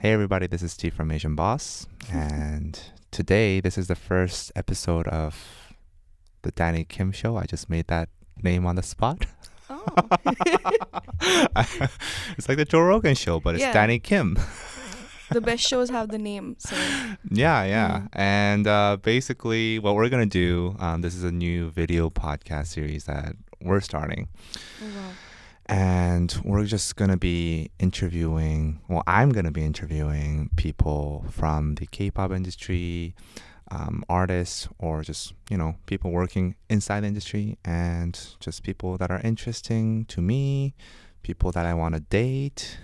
Hey everybody, this is Steve from Asian Boss, and today this is the first episode of the Danny Kim Show. I just made that name on the spot. Oh. It's like the Joe Rogan Show, but it's Yeah. Danny Kim. The best shows have the name, so Yeah. And basically what we're going to do, this is a new video podcast series that we're starting. oh, wow. And we're just going to be I'm going to be interviewing people from the K-pop industry, artists, or just, people working inside the industry, and just people that are interesting to me, people that I want to date.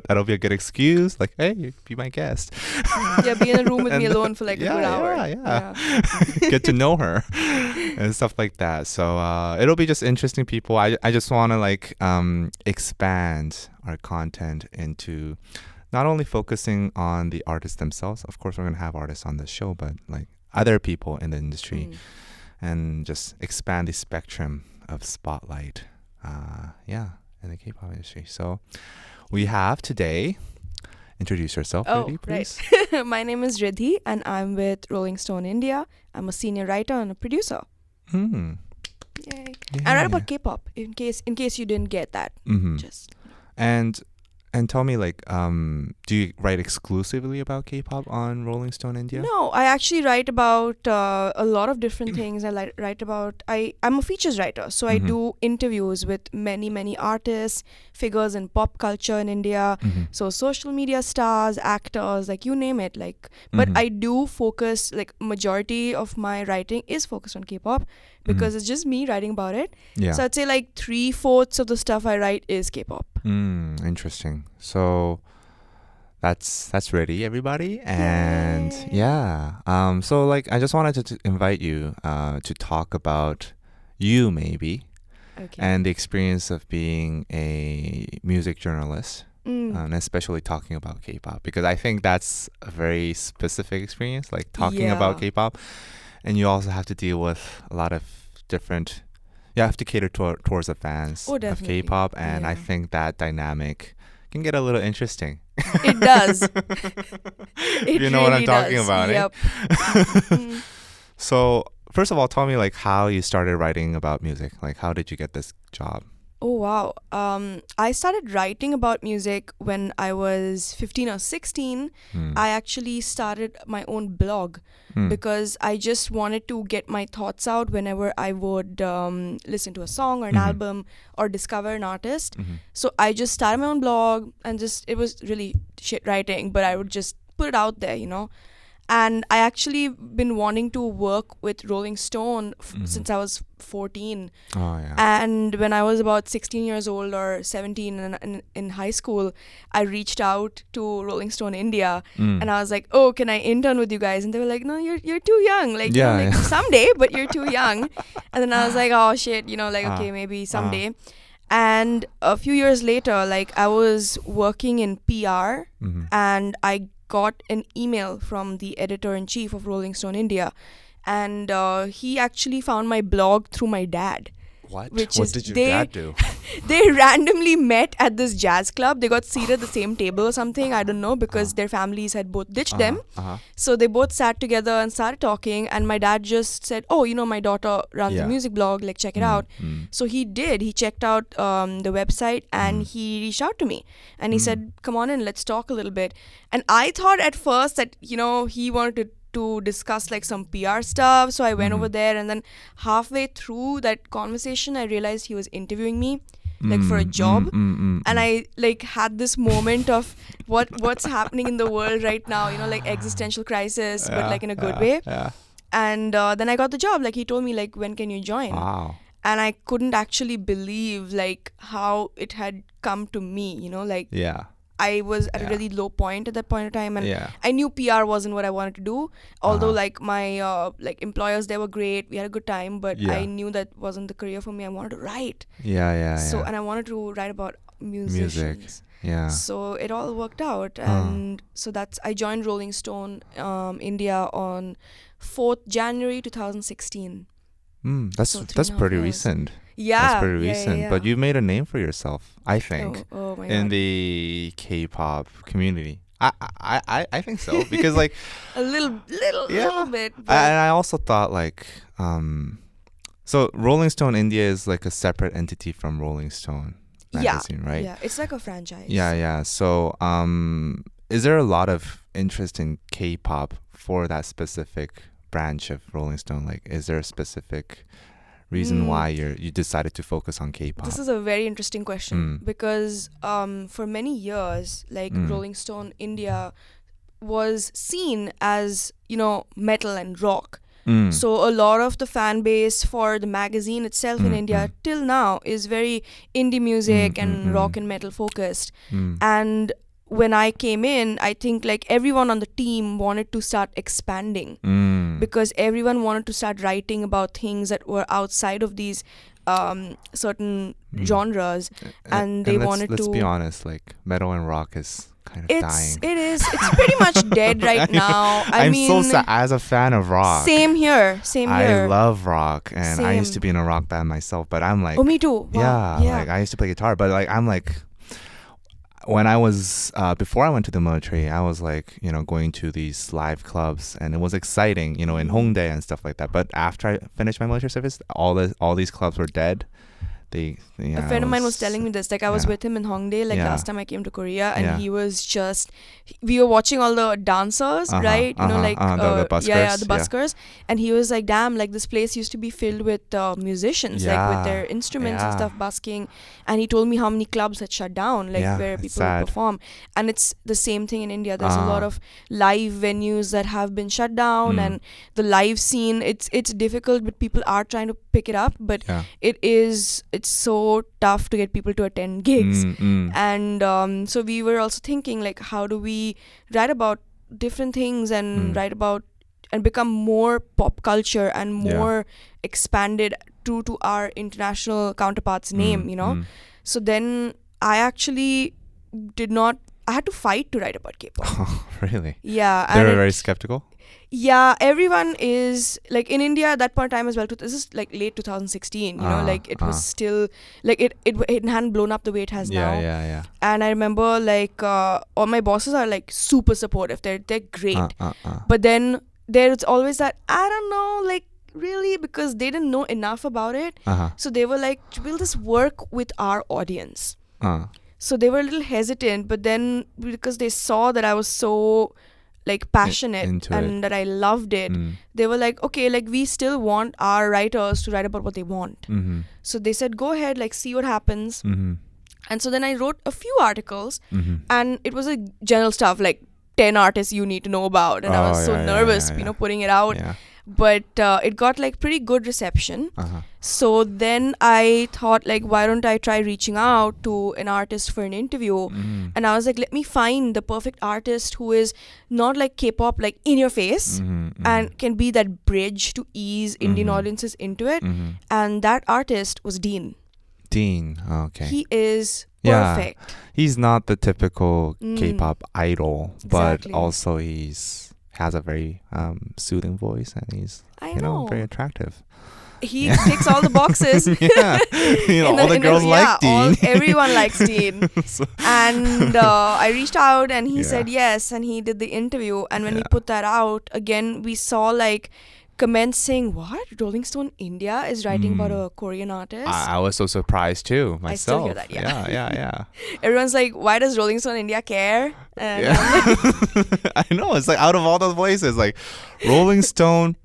That'll be a good excuse. Like, hey, be my guest. Yeah, be in a room with me And- alone for like a good hour. Yeah. Get to know her and stuff like that. So it'll be just interesting people. I just want to expand our content into not only focusing on the artists themselves. Of course, we're going to have artists on the show, but like other people in the industry, and just expand the spectrum of spotlight. In the K-pop industry. So we have today. Introduce yourself, Riddhi, please. Right. My name is Riddhi, and I'm with Rolling Stone India. I'm a senior writer and a producer. Hmm. Yay! Yeah. I write about K-pop. In case you didn't get that, Mm-hmm. just And tell me, do you write exclusively about K-pop on Rolling Stone India? No, I actually write about a lot of different things. I'm a features writer, so I do interviews with many artists, figures in pop culture in India. Mm-hmm. So social media stars, actors, like you name it. But I do focus, majority of my writing is focused on K-pop because it's just me writing about it. Yeah. So I'd say 3/4 of the stuff I write is K-pop. Interesting. So that's ready, everybody. And so I just wanted to invite you to talk about you maybe Okay. and the experience of being a music journalist. And especially talking about K-pop, because I think that's a very specific experience, talking about Yeah. K-pop, and you also have to deal with a lot of different. You have to cater towards the fans Oh, of definitely. K-pop, and I Yeah. think that dynamic can get a little interesting. It does. It You know what I'm really talking does. about, Yep. eh? So first of all, tell me how you started writing about music. How did you get this job? Oh, wow. I started writing about music when I was 15 or 16. I actually started my own blog because I just wanted to get my thoughts out whenever I would listen to a song or an album or discover an artist. So I just started my own blog, and it was really shit writing, but I would just put it out there, And I actually been wanting to work with Rolling Stone since I was 14. Oh yeah. And when I was about 16 years old or 17 in high school, I reached out to Rolling Stone India, and I was like, "Oh, can I intern with you guys?" And they were like, "No, you're too young. Someday, but you're too young." And then I was like, "Oh shit, okay, maybe someday." And a few years later, I was working in PR, and I got an email from the editor-in-chief of Rolling Stone India, and he actually found my blog through my dad. What? Which What is did your they- dad do? They randomly met at this jazz club. They got seated at the same table or something. I don't know, because their families had both ditched them. So they both sat together and started talking. And my dad just said, "Oh, my daughter runs a music blog. Check it out." So he did. He checked out the website, and he reached out to me. And he said, "Come on in, let's talk a little bit." And I thought at first that, he wanted to discuss some PR stuff. So I went over there, and then halfway through that conversation, I realized he was interviewing me for a job. And I had this moment of what's happening in the world right now, existential crisis, but in a good way. Yeah. And then I got the job. He told me when can you join? Wow. And I couldn't actually believe how it had come to me, Yeah. I was at a really low point at that point in time, and Yeah. I knew PR wasn't what I wanted to do. Although my employers, they were great, we had a good time, but I knew that wasn't the career for me. I wanted to write. Yeah. So and I wanted to write about musicians. Yeah. So it all worked out, and so I joined Rolling Stone India on 4th January 2016. That's So that's 3.5 pretty years. recent. Yeah. That's pretty recent. Yeah. But you made a name for yourself, I think, Oh my in God. the K-pop community. I think so because like A little bit. But and I also thought like so Rolling Stone India is like a separate entity from Rolling Stone magazine, right? Yeah, it's like a franchise. Yeah. So is there a lot of interest in K-pop for that specific branch of Rolling Stone? Like, is there a specific reason why you decided to focus on K-pop? This is a very interesting question because for many years, like Rolling Stone India was seen as, metal and rock. So a lot of the fan base for the magazine itself in India till now is very indie music and rock and metal focused. And when I came in, I think like everyone on the team wanted to start expanding because everyone wanted to start writing about things that were outside of these certain genres, and they wanted to. Let's be honest, like metal and rock is kind of dying. It's pretty much dead right now. I I'm mean, so sad as a fan of rock. Same here. I love rock, and I used Same. to be in a rock band myself, but I'm like, Oh, me too. Wow. yeah, like I used to play guitar, but like I'm like, when I was before I went to the military, I was like, going to these live clubs, and it was exciting, in Hongdae and stuff like that. But after I finished my military service, all these clubs were dead. A friend of mine was telling me this. Like I was with him in Hongdae, like last time I came to Korea, and he was just. We were watching all the dancers, right? The buskers. The buskers, and he was like, "Damn! Like this place used to be filled with musicians, like with their instruments and stuff, busking." And he told me how many clubs had shut down, like where people would perform. And it's the same thing in India. There's a lot of live venues that have been shut down, and the live scene. It's difficult, but people are trying to pick it up. But it's so tough to get people to attend gigs. And so we were also thinking like, how do we write about different things and write about and become more pop culture and more expanded true to our international counterparts name, So then I actually I had to fight to write about K-pop. Oh, really? Yeah. They were very skeptical? Yeah, everyone is like in India at that point in time as well. This is like late 2016, like it was still like it hadn't blown up the way it has now. Yeah. And I remember like all my bosses are like super supportive. They're great. But then there's always that I don't know, like really, because they didn't know enough about it. So they were like, will this work with our audience? So they were a little hesitant, but then because they saw that I was so like passionate and that I loved it, they were like, okay, like we still want our writers to write about what they want. So they said, go ahead, like see what happens. And so then I wrote a few articles, and it was a general stuff like 10 artists you need to know about, and I was so nervous, putting it out. But it got like pretty good reception. So then I thought like, why don't I try reaching out to an artist for an interview? And I was like, let me find the perfect artist who is not like K-pop like in your face and can be that bridge to ease Indian audiences into it. And that artist was Dean. Okay. He is perfect. Yeah. He's not the typical K-pop idol, but also has a very soothing voice, and he's very attractive. He ticks all the boxes. All the girls like Dean. Everyone likes Dean. And I reached out, and he said yes, and he did the interview. And when we put that out again, we saw like comments saying, what? Rolling Stone India is writing about a Korean artist? I was so surprised too, myself. I still hear that, yeah. Everyone's like, why does Rolling Stone India care? And I know, it's like out of all those voices, like Rolling Stone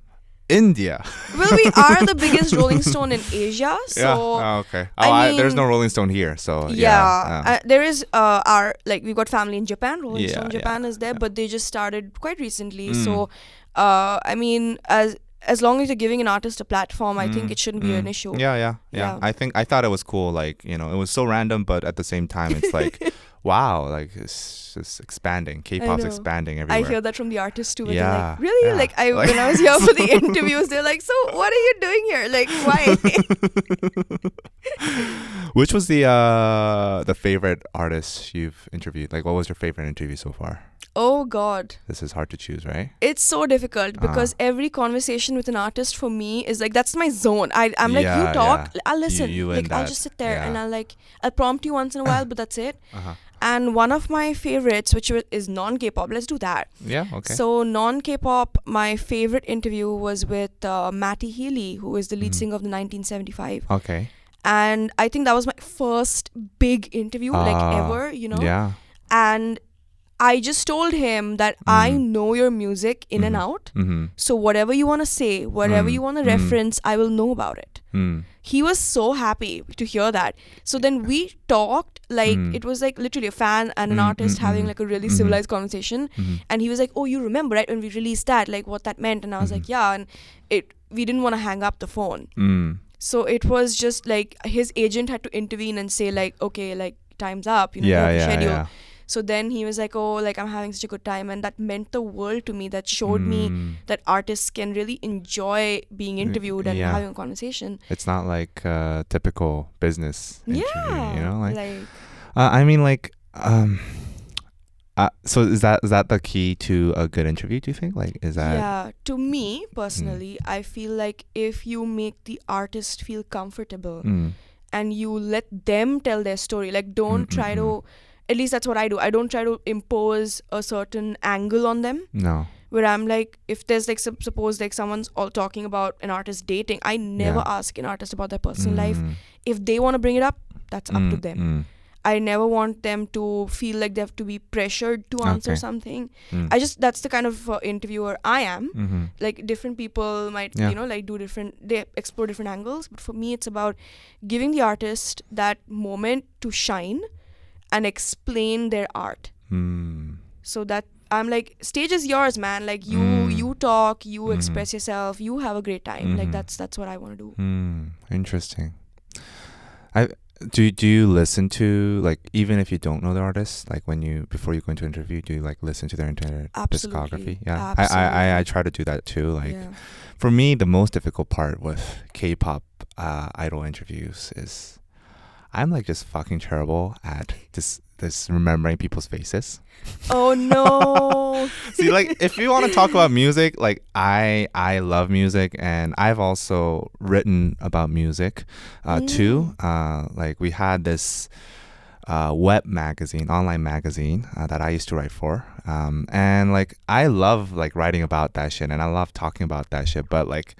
India. Well, we are the biggest Rolling Stone in Asia, so okay. I mean, there's no Rolling Stone here, so there is we've got family in Japan. Rolling Stone Japan is there, but they just started quite recently. So I mean, as long as you're giving an artist a platform, I think it shouldn't be an issue. Yeah. I thought it was cool. Like, it was so random, but at the same time, it's like, wow, like it's just expanding. K-pop's expanding everywhere. I hear that from the artists too. Yeah. They're like, really? Yeah. Like when I was here for the interviews, they're like, so what are you doing here? Like, why? Which was the favorite artist you've interviewed? Like, what was your favorite interview so far? Oh God. This is hard to choose, right? It's so difficult because every conversation with an artist for me is like, that's my zone. I'm like, you talk, I'll listen. You like I'll just sit there and I'll prompt you once in a while, but that's it. And one of my favorites, which is non-K-pop, let's do that. Yeah, okay. So non-K-pop, my favorite interview was with Matty Healy, who is the lead singer of the 1975. Okay. And I think that was my first big interview, ever, Yeah. And I just told him that I know your music in and out. So whatever you want to say, whatever you want to reference, I will know about it. He was so happy to hear that. So then we talked like it was like literally a fan and an artist having like a really civilized conversation. And he was like, oh, you remember, right, when we released that, like what that meant? And I was like, yeah. And we didn't want to hang up the phone. So it was just like his agent had to intervene and say like, okay, like time's up, you have a schedule. Yeah. So then he was like, oh, like I'm having such a good time. And that meant the world to me. That showed me that artists can really enjoy being interviewed and having a conversation. It's not like a typical business interview, like I mean, like, so is that the key to a good interview, do you think? Like, is that... Yeah, to me, personally, I feel like if you make the artist feel comfortable and you let them tell their story, like don't try to... At least that's what I do. I don't try to impose a certain angle on them. No. Where I'm like, if there's like, suppose like someone's all talking about an artist dating, I never ask an artist about their personal life. If they want to bring it up, that's up to them. I never want them to feel like they have to be pressured to answer something. That's the kind of interviewer I am. Like different people might, like they explore different angles. But for me, it's about giving the artist that moment to shine and explain their art. So that I'm like, stage is yours, man. Like you talk, you express yourself, you have a great time. Like that's what I want to do. Interesting. Do you listen to, like, even if you don't know the artist, like before you go into interview, do you like listen to their entire discography? Yeah. Absolutely. I try to do that too. Like for me, the most difficult part with K-pop idol interviews is I'm like just fucking terrible at this remembering people's faces. Oh no. See, like if you want to talk about music, like I love music, and I've also written about music too. Like we had this web magazine, online magazine that I used to write for, and like I love like writing about that shit, and I love talking about that shit, but like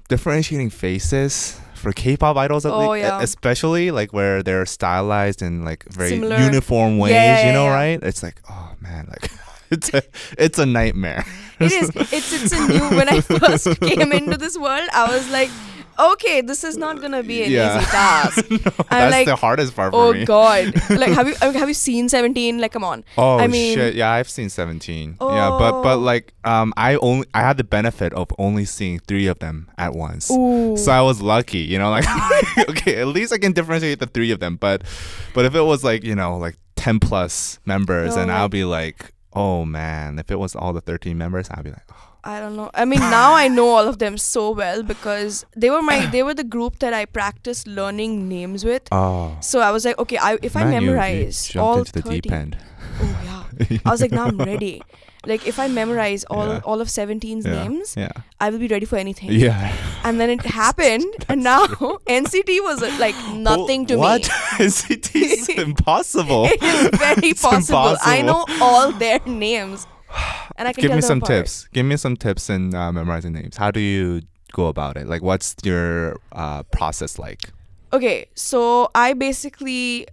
differentiating faces for K-pop idols, especially like where they're stylized in like very similar, uniform ways, right? It's like, oh man, like it's a nightmare. It is. It's a new. When I first came into this world, I was like, okay, this is not gonna be an easy task. No, that's like, the hardest part for me. Oh God! Like, have you seen 17? Like, come on. Oh, I mean, shit! Yeah, I've seen 17. Oh. Yeah, but like I had the benefit of only seeing 3 of them at once. Ooh. So I was lucky, like okay, at least I can differentiate the 3 of them. But if it was like like 10 plus members, and I'll be like, oh man, if it was all the 13 members, I'd be like, oh. I don't know. I mean, now I know all of them so well because they were the group that I practiced learning names with. Oh. So I was like, okay, if I memorize you all into 30, the deep end. Oh yeah. I was like, now I'm ready. Like if I memorize all of 17's names, I will be ready for anything. Yeah. And then it happened, and now NCT was like nothing to what? me. NCT is impossible. It is very possible. Impossible. I know all their names. And I can give tell me them some apart. tips. Give me some tips in memorizing names. How do you go about it? Like, what's your process like? Okay, so I basically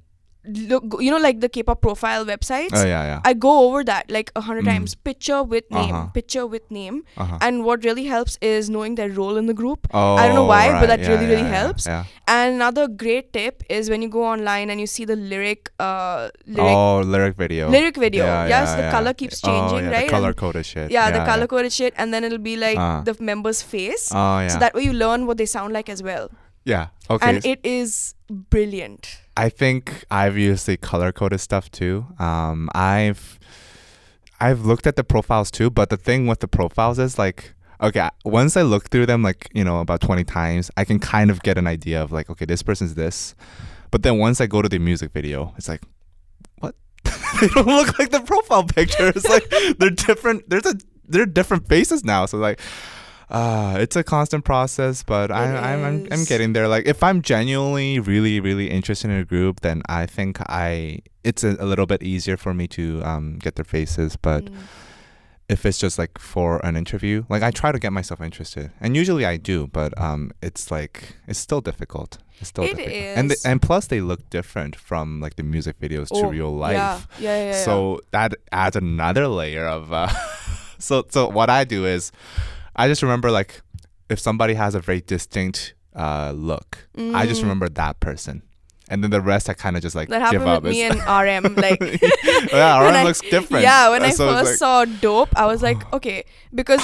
look, like the K-pop profile websites. Oh yeah. I go over that like 100 times, picture with name, and what really helps is knowing their role in the group. Oh, I don't know why, right. but that really helps. Yeah. And another great tip is when you go online and you see the lyric video. Yes, the color keeps changing, right? The color coded shit. The color coded shit, and then it'll be like the member's face. Oh yeah. So that way you learn what they sound like as well. Yeah. Okay. And it is brilliant. I think I've used the color coded stuff too. I've looked at the profiles too, but the thing with the profiles is like, okay, once I look through them like, about 20 times, I can kind of get an idea of like, okay, this person's this. But then once I go to the music video, it's like, what? they don't look like the profile picture. It's like they're different. They're different faces now. So like, it's a constant process, but I'm getting there. Like if I'm genuinely really really interested in a group, then I think it's a little bit easier for me to get their faces. But if it's just like for an interview, like I try to get myself interested, and usually I do, but it's like it's still difficult. It's still difficult. Is. And plus they look different from like the music videos to real life. Yeah. So that adds another layer of. So what I do is, I just remember like if somebody has a very distinct look, I just remember that person. And then the rest I kind of just like that give happened up. with me and RM. Like, RM looks different. Yeah, when I first saw Dope, I was like, okay, because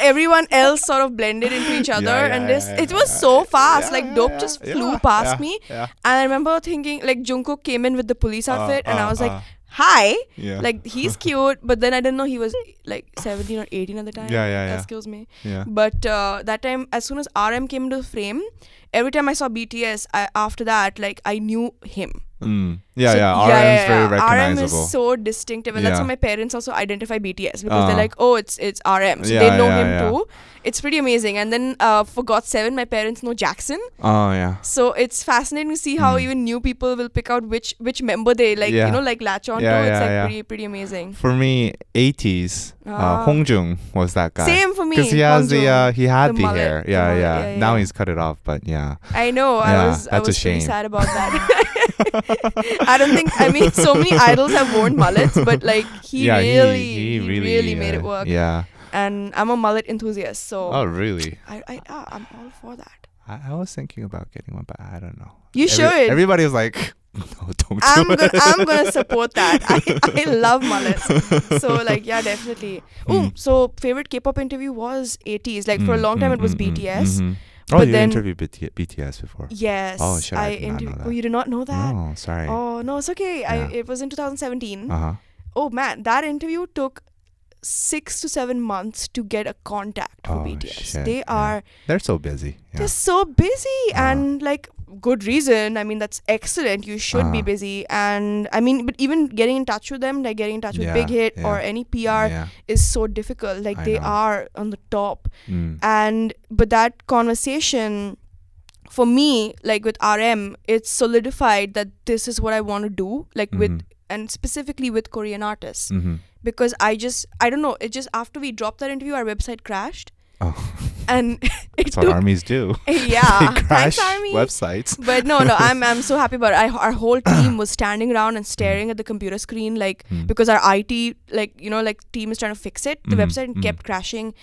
everyone else sort of blended into each other, and it was so fast. Like Dope just flew past me, and I remember thinking like Jungkook came in with the police outfit, and I was like, hi, like he's cute, but then I didn't know he was like 17 or 18 at the time. Excuse me. But that time, as soon as RM came into the frame, every time I saw BTS, after that, like I knew him. RM is very recognizable. RM is so distinctive, and that's how my parents also identify BTS, because they're like, oh, it's RM, so they know him too. It's pretty amazing. And then for GOT7, my parents know Jackson. So it's fascinating to see how even new people will pick out which member they like, you know, like latch on to. It's like pretty amazing. For me, 80s, Hongjung was that guy. Same for me. Because he had the hair. Now he's cut it off, but I know. I was pretty sad about that. I don't think, I mean, so many idols have worn mullets, but like he really made it work. And I'm a mullet enthusiast, so. Oh, really? I'm all for that. I was thinking about getting one, but I don't know. You should. Everybody was like, no, don't do it. I'm gonna support that. I love mullets. So like, yeah, definitely. So favorite K-pop interview was 80s. Like for a long time it was BTS. Oh, you interviewed BTS before? Yes. Oh, shit, I did not know that. Oh, you did not know that? Oh, sorry. Oh, no, it's okay. It was in 2017. Oh, man, that interview took 6 to 7 months to get a contact for BTS. Shit. They're so busy. They're so busy, and like good reason. I mean, that's excellent. You should be busy. And I mean, but even getting in touch with them, like getting in touch with Big Hit or any PR is so difficult. Like they are on the top. But that conversation for me, like with RM, it's solidified that this is what I want to do, like and specifically with Korean artists. Because I don't know, it just, after we dropped that interview, our website crashed. And that's what armies do. Yeah. They crash Thanks, Army. websites. But no, I'm so happy about it. Our whole team was standing around and staring at the computer screen, like, because our IT, like, you know, like team is trying to fix it. The website kept crashing.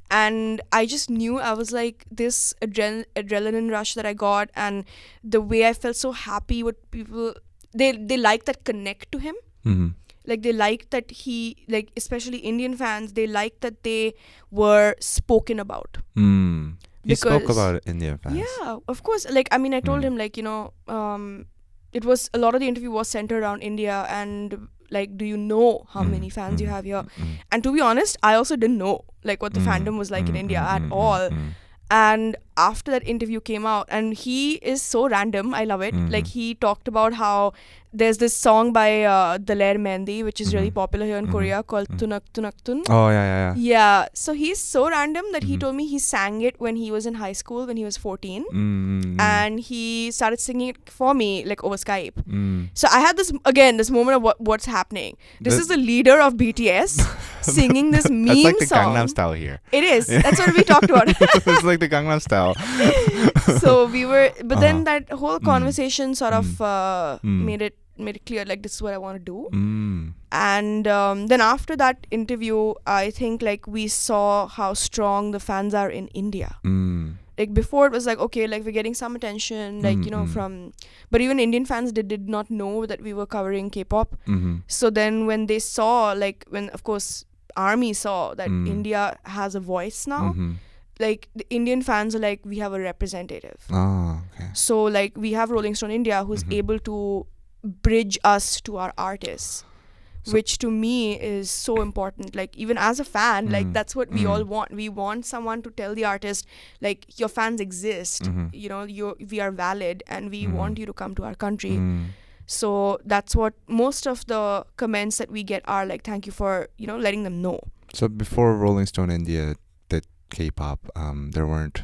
And I just knew, I was like, this adrenaline rush that I got, and the way I felt so happy with people, they like that connect to him. Like they liked that he, like especially Indian fans, they liked that they were spoken about. He spoke about Indian fans. Yeah, of course. Like, I mean, I told him, like, you know, it was, a lot of the interview was centered around India, and like, do you know how many fans you have here? And to be honest, I also didn't know like what the fandom was like in India at all. And after that interview came out, and he is so random, I love it. Like he talked about how there's this song by Daler Mehndi, which is really popular here in Korea, called Tunak Tunak Tun. Oh, yeah. Yeah, so he's so random that he told me he sang it when he was in high school, when he was 14. And he started singing it for me, like over Skype. So I had this moment of what's happening. This is the leader of BTS singing this meme song. That's like the Gangnam Style here. It is. That's what we talked about. It's like the Gangnam Style. So we were, but then that whole conversation sort of made it clear, like, this is what I want to do. And then after that interview, I think like we saw how strong the fans are in India. Like before it was like, okay, like we're getting some attention, like, you know, from, but even Indian fans did not know that we were covering K-pop. So then when they saw, like, when of course ARMY saw that India has a voice now, like the Indian fans are like, we have a representative. So like we have Rolling Stone India, who's able to bridge us to our artists, which to me is so important. Like even as a fan, like that's what we all want. We want someone to tell the artist, like, your fans exist, you know, we are valid, and we want you to come to our country. So that's what most of the comments that we get are like, thank you for, letting them know. So before Rolling Stone India did K-pop, there weren't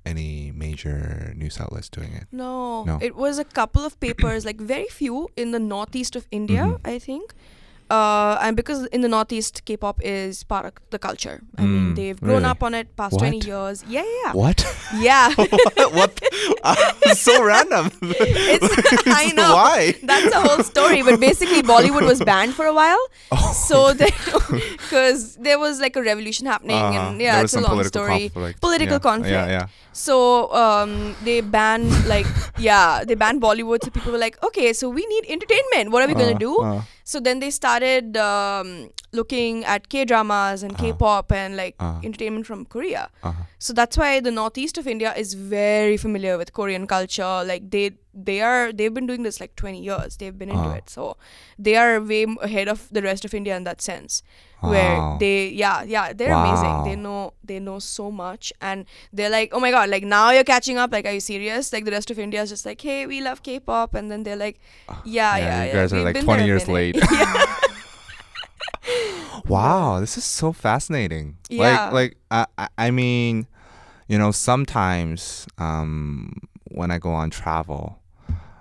any major news outlets doing it? No. It was a couple of papers, like very few in the northeast of India, I think. And because in the Northeast, K-pop is part of the culture. I mean, they've grown up on it past 20 years. Yeah. What? Yeah. What? It's so random. I know. Why? That's a whole story. But basically, Bollywood was banned for a while. So because there was like a revolution happening. And it's a long story. Political conflict. Yeah. So they banned Bollywood. So people were like, okay, so we need entertainment. What are we going to do? So then they started looking at K-dramas and K-pop and like entertainment from Korea. So that's why the northeast of India is very familiar with Korean culture. Like they've been doing this like 20 years. They've been into it. So they are way ahead of the rest of India in that sense. Where they're amazing. They know so much, and they're like, oh my god, like now you're catching up. Like, are you serious? Like the rest of India is just like, hey, we love K-pop, and then they're like, you guys are like 20 years late. Wow, this is so fascinating. Yeah. I mean, sometimes when I go on travel,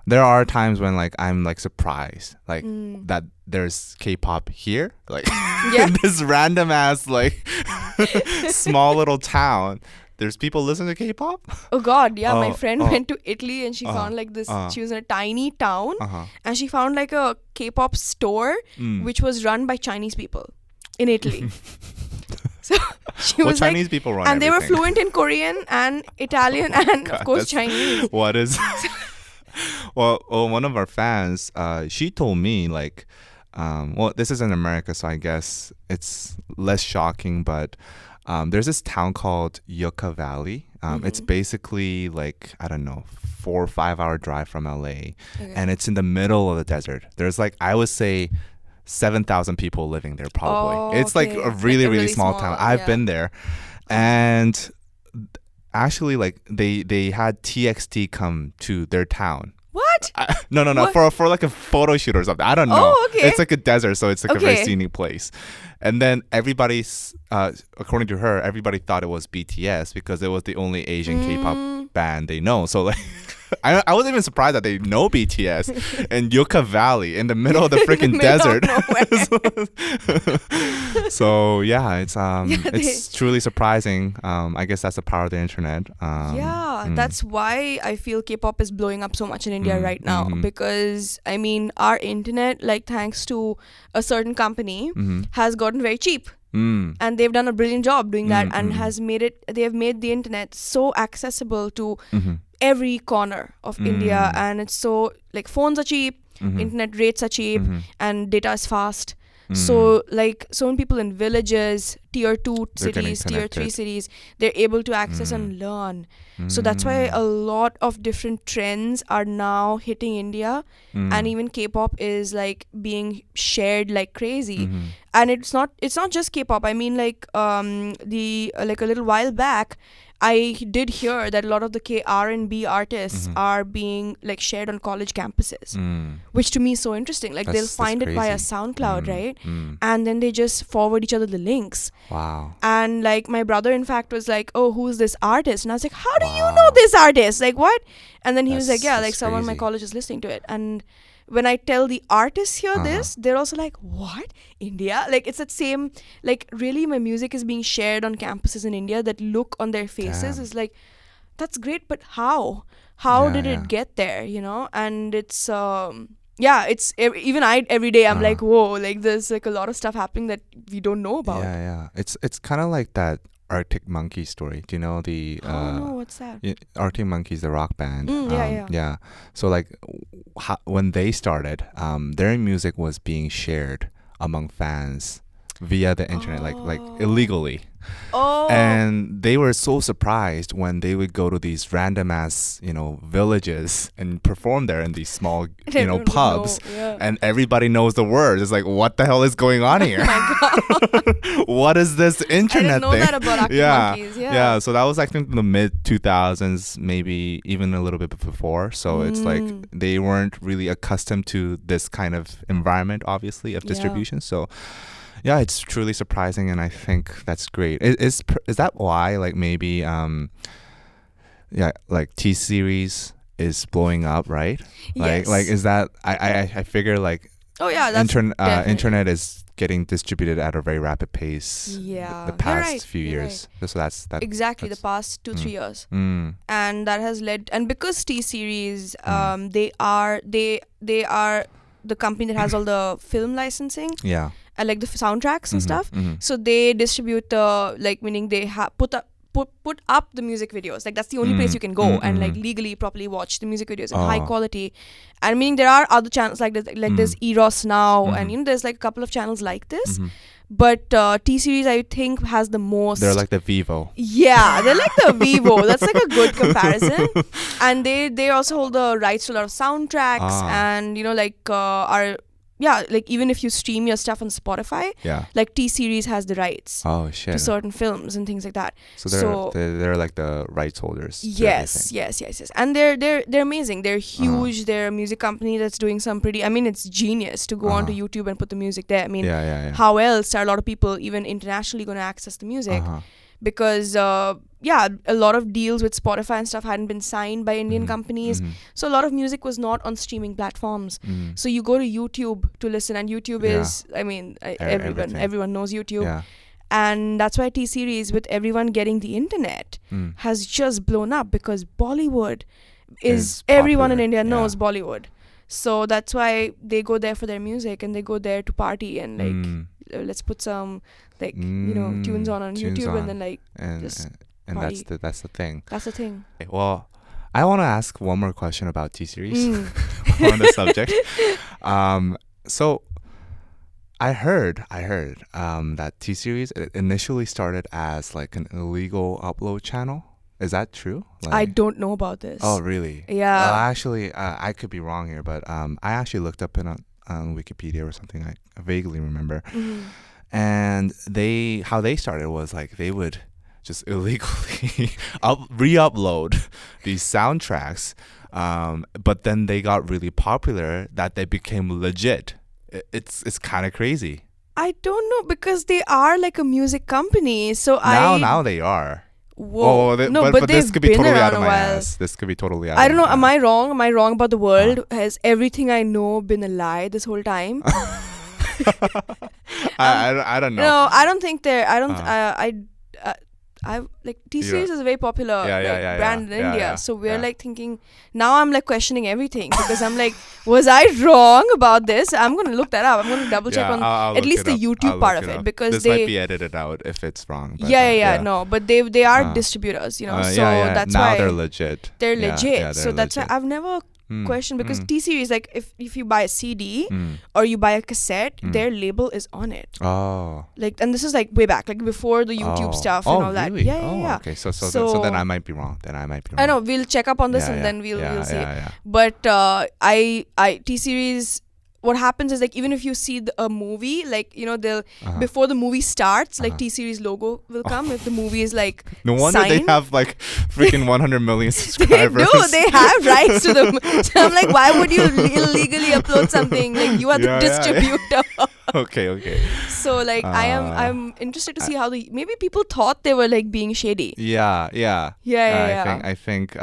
there are times when like I'm like surprised like that there's K-pop here, like in this random ass like small little town. There's people listening to K-pop. Oh god, yeah. My friend went to Italy and she found like this. She was in a tiny town and she found like a K-pop store which was run by Chinese people in Italy. So she was Chinese people run and everything. They were fluent in Korean and Italian and of course Chinese. What is? Well, one of our fans, she told me like, this is in America, so I guess it's less shocking, but there's this town called Yucca Valley. It's basically like, I don't know, 4 or 5 hour drive from LA, and it's in the middle of the desert. There's like, I would say 7,000 people living there probably. It's like a really, really small town. I've been there, and actually like they had TXT come to their town. What? No. What? For like a photo shoot or something. I don't know. Oh, okay. It's like a desert, so it's like a very scenic place. And then everybody's, according to her, everybody thought it was BTS because it was the only Asian K-pop band they know. So like, I wasn't even surprised that they know BTS in Yucca Valley in the middle of the freaking desert. So yeah, it's truly surprising. I guess that's the power of the internet. That's why I feel K-pop is blowing up so much in India right now, because I mean our internet, like thanks to a certain company, has gotten very cheap. And they've done a brilliant job doing that and they have made the internet so accessible to every corner of India, and it's so like phones are cheap, internet rates are cheap, and data is fast. So like so many people in villages, tier 2 cities, tier 3 cities, they're able to access and learn. So that's why a lot of different trends are now hitting India, and even K-pop is like being shared like crazy. And it's not just K-pop. I mean like like a little while back, I did hear that a lot of the R&B artists are being like shared on college campuses, which to me is so interesting. Like they'll find it via SoundCloud, right? And then they just forward each other the links. Wow. And like my brother, in fact, was like, "Oh, who's this artist?" And I was like, "How do you know this artist? Like what?" And then he was like, "Yeah, like someone in my college is listening to it." And when I tell the artists here this, they're also like, what? India? Like, it's that same, like, really my music is being shared on campuses in India. That look on their faces is like, that's great, but how? How did it get there, And it's, it's, even every day I'm like, whoa, like, there's like a lot of stuff happening that we don't know about. Yeah. It's kind of like that Arctic Monkey story. Do you know the no, what's that? Arctic Monkeys, the rock band. Yeah. So like when they started, their music was being shared among fans via the internet, like illegally. Oh. And they were so surprised when they would go to these random ass, villages and perform there in these small, pubs. Yeah. And everybody knows the words. It's like, what the hell is going on here? Oh my God. What is this internet I didn't know thing? that about Arctic Monkeys. Yeah. So that was, I think, the mid 2000s, maybe even a little bit before. So it's like they weren't really accustomed to this kind of environment, obviously, of distribution. So yeah, it's truly surprising, and I think that's great. Is that why, like, maybe like TSeries is blowing up, right? Yes. Like is that I figure like that's internet is getting distributed at a very rapid pace. Yeah, the past few years. Right. So that's exactly that's, the past 2-3 years, and that has led, and because TSeries, they are the company that has all the film licensing. Yeah. And like the soundtracks and stuff. So they distribute meaning they put up the music videos. Like that's the only place you can go and like legally properly watch the music videos in high quality. And meaning there are other channels like this, like there's Eros now, and there's like a couple of channels like this. But TSeries, I think, has the most. They're like the Vivo. Yeah, they're like the Vivo. That's like a good comparison. And they also hold the rights to a lot of soundtracks, and like even if you stream your stuff on Spotify, like TSeries has the rights to certain films and things like that. So they're like the rights holders. Yes. And they're amazing. They're huge. They're a music company that's doing some pretty. I mean, it's genius to go onto YouTube and put the music there. I mean, how else are a lot of people even internationally going to access the music? Because a lot of deals with Spotify and stuff hadn't been signed by Indian companies. So a lot of music was not on streaming platforms. So you go to YouTube to listen, and YouTube is, I mean, everyone knows YouTube. Yeah. And that's why TSeries, with everyone getting the internet, has just blown up, because Bollywood is everyone in India knows Bollywood. So that's why they go there for their music, and they go there to party and like let's put some like tunes on YouTube and then like and party. that's the thing. That's the thing. Okay, well, I want to ask one more question about TSeries on the subject. So I heard that TSeries initially started as like an illegal upload channel. Is that true? Like, I don't know about this. Oh, really? Yeah. Well, actually, I could be wrong here, but I actually looked up on Wikipedia or something. I vaguely remember. And how they started was like they would just illegally re-upload these soundtracks, but then they got really popular that they became legit. It's kind of crazy. I don't know, because they are like a music company, so now they are. Whoa. But this could be totally out of my ass. This could be totally out of my ass. I don't know. Am I wrong? Am I wrong about the world? Has everything I know been a lie this whole time? I don't know. No, I don't think they're. I like TSeries is a very popular brand in India. So we're like thinking, now I'm like questioning everything, because I'm like, was I wrong about this? I'm going to look that up. I'm going to double check on at least the YouTube part of it, because this might be edited out if it's wrong. But no, but they are distributors, so that's now why they're legit. They're legit. They're so that's why I've never questioned, because TSeries, like if you buy a CD or you buy a cassette, their label is on it. Oh. Like, and this is like way back, like before the YouTube stuff and all that. Really? Yeah. Okay, so then I might be wrong. I know, we'll check up on this and then we'll see. But TSeries, what happens is, like, even if you see a movie, like, they'll before the movie starts, like TSeries logo will come if the movie is like no wonder signed. They have like freaking 100 million subscribers. They have rights to them. So I'm like, why would you illegally upload something? Like, you are the distributor. Okay. So like I'm interested to see how maybe people thought they were like being shady. Yeah. I think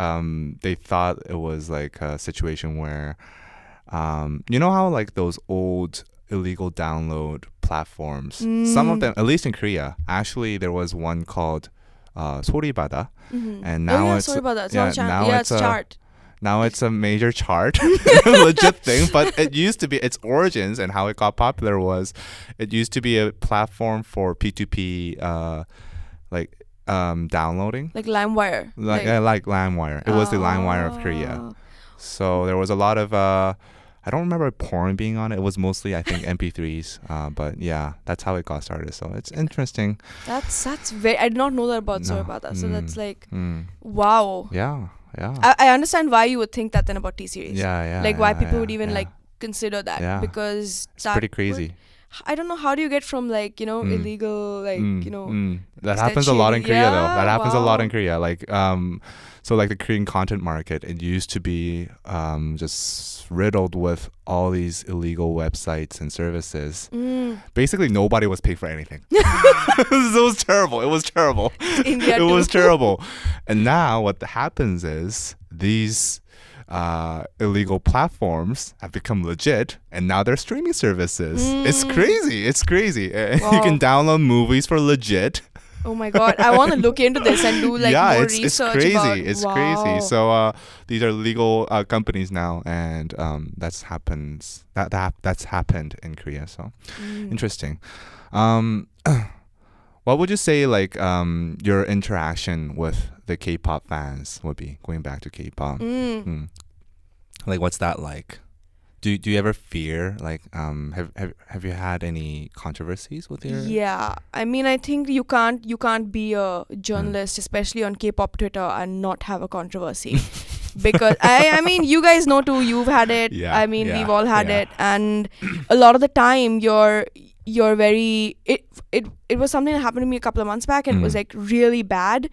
they thought it was like a situation where you know how like those old illegal download platforms, some of them, at least in Korea, actually there was one called 소리바다, and now it's chart. Now it's a major chart, legit thing. But it used to be, its origins and how it got popular was, it used to be a platform for P2P, downloading, like LimeWire, like LimeWire. It was the LimeWire of Korea. So there was a lot of I don't remember porn being on it. It was mostly, I think, MP3s. But yeah, that's how it got started. So it's interesting. That's very. I did not know that about No. Surabada. So that's like, wow. Yeah, yeah. I understand why you would think that then about T-Series. Yeah. Like why people yeah, would even yeah. like consider that, Yeah. because It's that pretty crazy. I don't know, how do you get from like, illegal, like, That happens a lot in Korea, though. That happens a lot wow. in Korea. Like, so like the Korean content market, it used to be just riddled with all these illegal websites and services. Basically, nobody was paid for anything. It was terrible. It was terrible. India It too. was terrible. And now what happens is these illegal platforms have become legit, and now they're streaming services. It's crazy. It's crazy. You can download movies for legit. Oh my god, I want to look into this and do like more it's research crazy. about. It's Wow. crazy. So these are legal companies now, and that's happened in Korea. So interesting. What would you say like your interaction with the K-pop fans would be, going back to K-pop? Like what's that like? Do you ever fear like have you had any controversies with your? Yeah, I mean, I think you can't be a journalist, especially on K-pop Twitter, and not have a controversy. Because I mean, you guys know too, you've had it. Yeah, I mean, yeah, we've all had yeah. it, and a lot of the time you're very it was something that happened to me a couple of months back, and it was like really bad.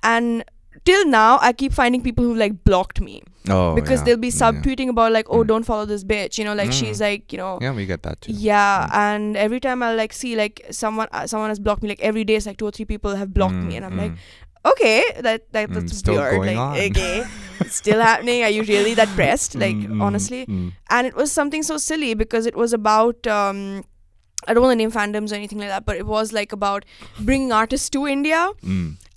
And till now I keep finding people who like blocked me. Oh, Because yeah. they'll be Yeah. subtweeting about like, oh, don't follow this bitch, like she's like, Yeah, we get that too. yeah. And every time I like see like someone has blocked me, like every day it's like 2 or 3 people have blocked me, and I'm like, okay, that's Still weird. going Like, on. okay, it's still happening. Are you really that pressed? Like, honestly. Mm. And it was something so silly because it was about I don't want to name fandoms or anything like that, but it was like about bringing artists to India,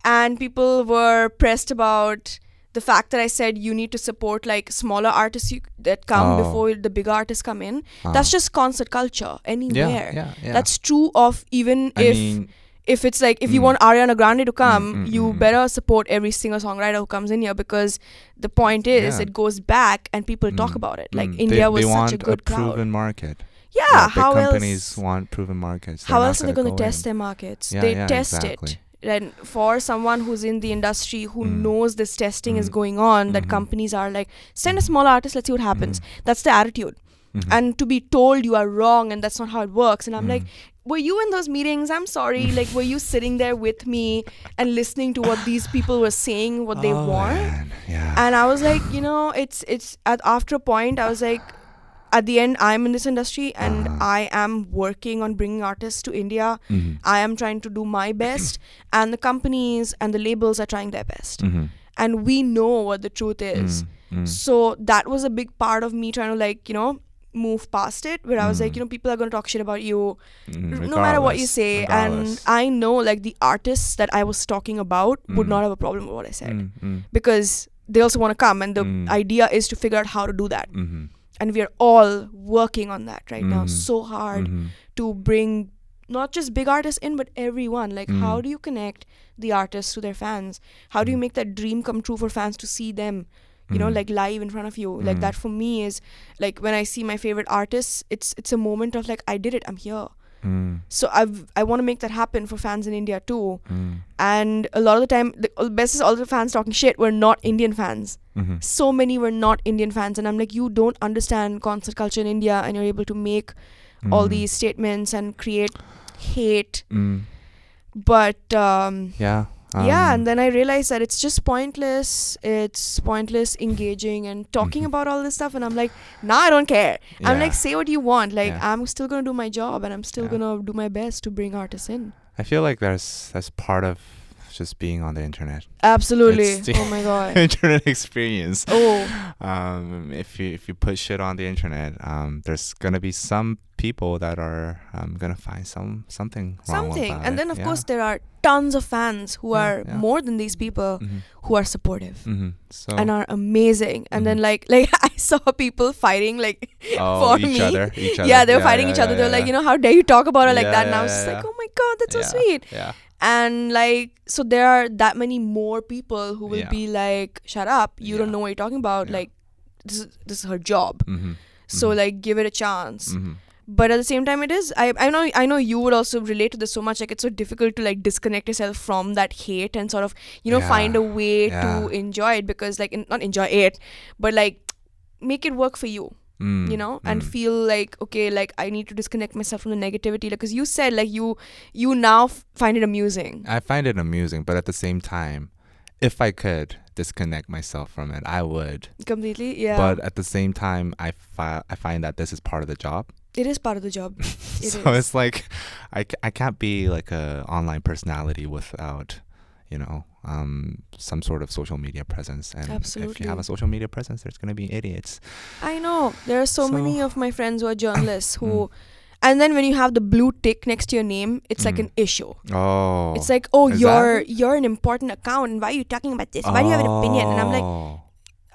and people were pressed about the fact that I said you need to support like smaller artists that come before the bigger artists come in. That's just concert culture anywhere. Yeah. That's true of even I mean, if it's like, if you want Ariana Grande to come, you better support every single songwriter who comes in here, because the point is it goes back and people talk about it. Like India was they such want a good crowd. proven market. Yeah, Big how companies else? want proven markets. How They're else not are they going to go test in. their markets? Yeah, They yeah, test exactly. it. And for someone who's in the industry who knows this testing is going on, that companies are like, send a small artist, let's see what happens. That's the attitude. And to be told you are wrong and that's not how it works. And I'm like, were you in those meetings? I'm sorry. Like, were you sitting there with me and listening to what these people were saying, what they want? Man. Yeah. And I was like, it's after a point, I was like, at the end, I'm in this industry and I am working on bringing artists to India. I am trying to do my best, and the companies and the labels are trying their best. And we know what the truth is. So that was a big part of me trying to like, move past it, where I was like, people are going to talk shit about you no matter what you say. And I know like the artists that I was talking about would not have a problem with what I said, because they also want to come, and the idea is to figure out how to do that. And we are all working on that right now so hard to bring not just big artists in, but everyone. Like, how do you connect the artists to their fans? How do you make that dream come true for fans to see them, like live in front of you? Like, that for me is like, when I see my favorite artists, it's a moment of like, I did it, I'm here. So I want to make that happen for fans in India too. And a lot of the time, the best is all the fans talking shit were not Indian fans. So many were not Indian fans, and I'm like, you don't understand concert culture in India, and you're able to make all these statements and create hate. But and then I realized that it's just pointless. It's pointless engaging and talking about all this stuff. And I'm like, nah, I don't care. I'm like, say what you want. Like, I'm still going to do my job, and I'm still going to do my best to bring artists in. I feel like that's part of just being on the internet. Absolutely. Oh my god. Internet experience. Oh. If you put shit on the internet, there's gonna be some people that are gonna find something wrong with that. And then of course there are tons of fans who are more than these people who are supportive and are amazing. And then like I saw people fighting like for each me. Other. Yeah, they were fighting each other. They were like, how dare you talk about her like that? And I was just like, oh my god, that's so sweet. Yeah. And like, so there are that many more people who will be like, shut up, you don't know what you're talking about. Like, this is her job. So like give it a chance. But at the same time, it is. I know you would also relate to this so much. Like it's so difficult to like disconnect yourself from that hate and sort of find a way to enjoy it, because like not enjoy it, but like make it work for you. And feel like, okay, like I need to disconnect myself from the negativity, because you said like you now find it amusing. I find it amusing, but at the same time, if I could disconnect myself from it, I would completely. Yeah, but at the same time, I find that this is part of the job. It is part of the job. So it's like I can't be like a online personality without some sort of social media presence. And absolutely. If you have a social media presence, there's going to be idiots. I know. There are so many of my friends who are journalists who... And then when you have the blue tick next to your name, it's like an issue. Oh. It's like, you're an important account, and why are you talking about this? Why do you have an opinion? And I'm like...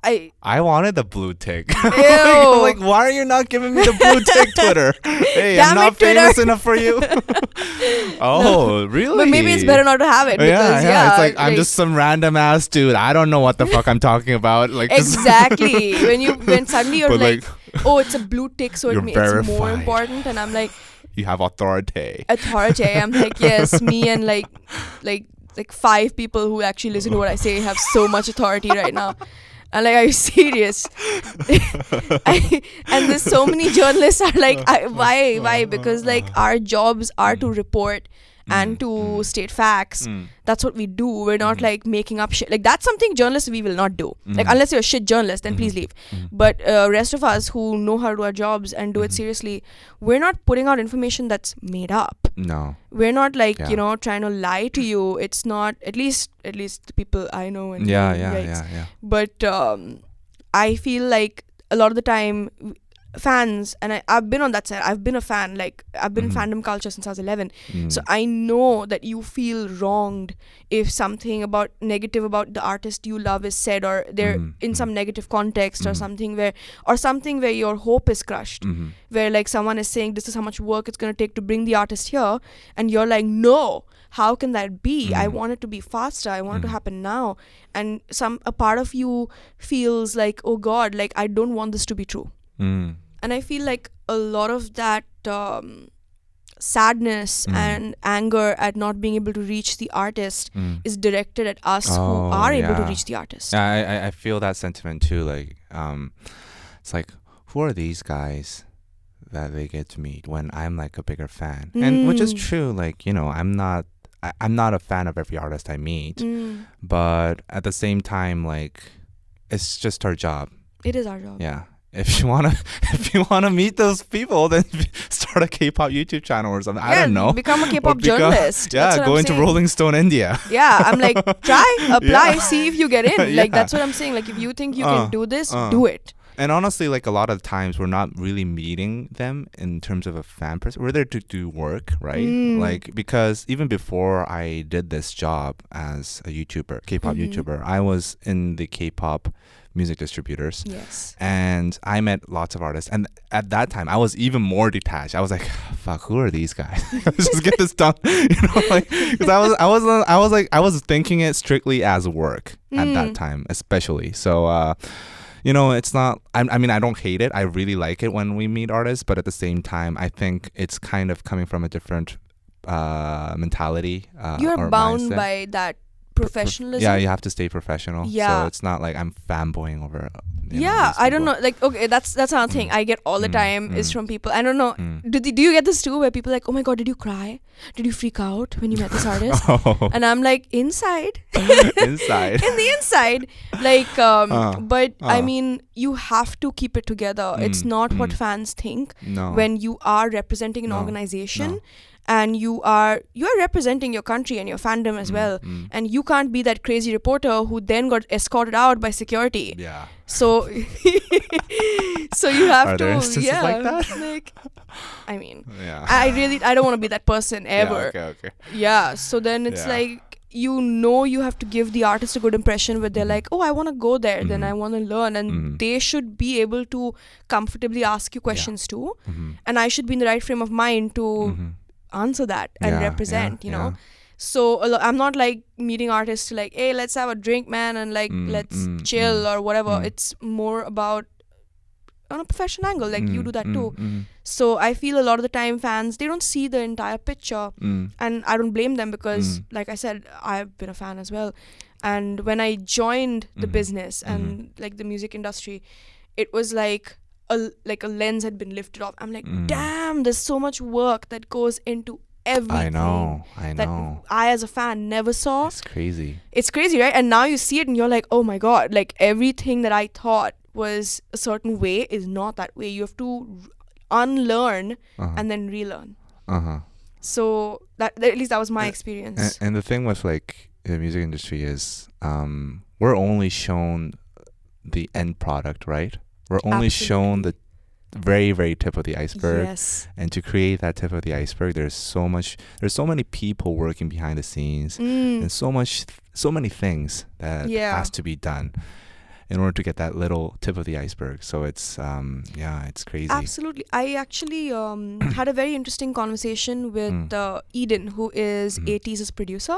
I wanted the blue tick. Ew. Like, why are you not giving me the blue tick, Twitter? Hey, Damn I'm not Twitter. famous enough for you. Oh, really? But maybe it's better not to have it. Because, It's like I'm just some random ass dude. I don't know what the fuck I'm talking about. Like exactly. when suddenly you're like, oh, it's a blue tick, so it's more important. And I'm like, you have authority. I'm like, yes, me and like 5 people who actually listen to what I say have so much authority right now. And like, are you serious? And there's so many journalists are like, why? Because like our jobs are to report and to state facts. That's what we do. We're not like making up shit. Like that's something journalists we will not do. Like unless you're a shit journalist, then please leave. But rest of us who know how to do our jobs and do it seriously, we're not putting out information that's made up. No. We're not like trying to lie to you. It's not, at least the people I know. And yeah. But I feel like a lot of the time fans, and I've been on that side. I've been a fan. Like I've been in fandom culture since I was 11. So I know that you feel wronged if something negative about the artist you love is said, or they're in some negative context, or something where your hope is crushed. Where like someone is saying this is how much work it's gonna take to bring the artist here, and you're like, no, how can that be? I want it to be faster. I want it to happen now. And a part of you feels like, oh God, like I don't want this to be true. And I feel like a lot of that sadness and anger at not being able to reach the artist is directed at us who are able to reach the artist. I feel that sentiment too. Like, it's like, who are these guys that they get to meet when I'm like a bigger fan? And which is true. Like, I'm not a fan of every artist I meet, but at the same time, like, it's just our job. It is our job. Yeah. If you wanna meet those people, then start a K-pop YouTube channel or something. I don't know. Become a K-pop journalist. Go into Rolling Stone India. Yeah, I'm like, apply, see if you get in. Like that's what I'm saying. Like if you think you can do this, do it. And honestly, like a lot of times we're not really meeting them in terms of a fan person. We're there to do work, right? Like because even before I did this job as a YouTuber, K-pop YouTuber, I was in the K-pop music distributors. Yes. And I met lots of artists. And at that time, I was even more detached. I was like, fuck, who are these guys? Let's just get this done. Because I was thinking it strictly as work at that time, especially. So, it's not, I mean, I don't hate it. I really like it when we meet artists. But at the same time, I think it's kind of coming from a different mentality. You're bound mindset. By that professionalism. Yeah, you have to stay professional. Yeah. So it's not like I'm fanboying over. I don't know. Like, okay, that's another thing I get all the time is from people. I don't know. Do you get this too, where people are like, oh my God, did you cry? Did you freak out when you met this artist? And I'm like, inside. In the inside. Like, but I mean, you have to keep it together. It's not what fans think when you are representing an organization. And you are representing your country and your fandom as well, and you can't be that crazy reporter who then got escorted out by security. Yeah. So so you have Are to there instances like that? Like, I mean, yeah. I don't want to be that person ever. Yeah, okay. Yeah. So then it's like, you have to give the artist a good impression where they're like, oh, I want to go there, then I want to learn, and they should be able to comfortably ask you questions too, and I should be in the right frame of mind to answer that and represent, you know. So I'm not like meeting artists to like, hey, let's have a drink, man, and like let's chill or whatever. It's more about on a professional angle. Like you do that too. So I feel a lot of the time fans, they don't see the entire picture. And I don't blame them because, like I said, I've been a fan as well. And when I joined the business and like the music industry, it was like a lens had been lifted off. I'm like, damn, there's so much work that goes into everything. I know. That I as a fan never saw. It's crazy. It's crazy, right? And now you see it and you're like, oh my God, like everything that I thought was a certain way is not that way. You have to unlearn and then relearn. So that at least that was my experience. And the thing with like the music industry is we're only shown the end product, right? We're only shown the very, very tip of the iceberg. Yes. And to create that tip of the iceberg, there's so many people working behind the scenes and so many things that has to be done in order to get that little tip of the iceberg. So it's it's crazy. Absolutely. I actually had a very interesting conversation with Eden, who is ATEEZ's producer.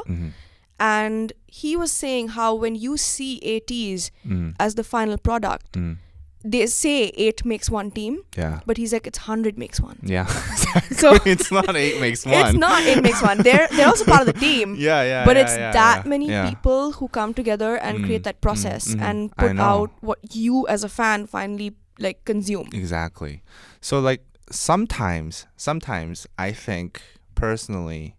And he was saying how when you see ATEEZ as the final product, they say 8 makes one team, but he's like, it's 100 makes one. Yeah, exactly. So it's not 8 makes one. It's not 8 makes one. They're also part of the team. But it's many people who come together and create that process and put out what you as a fan finally like consume. Exactly. So like sometimes I think personally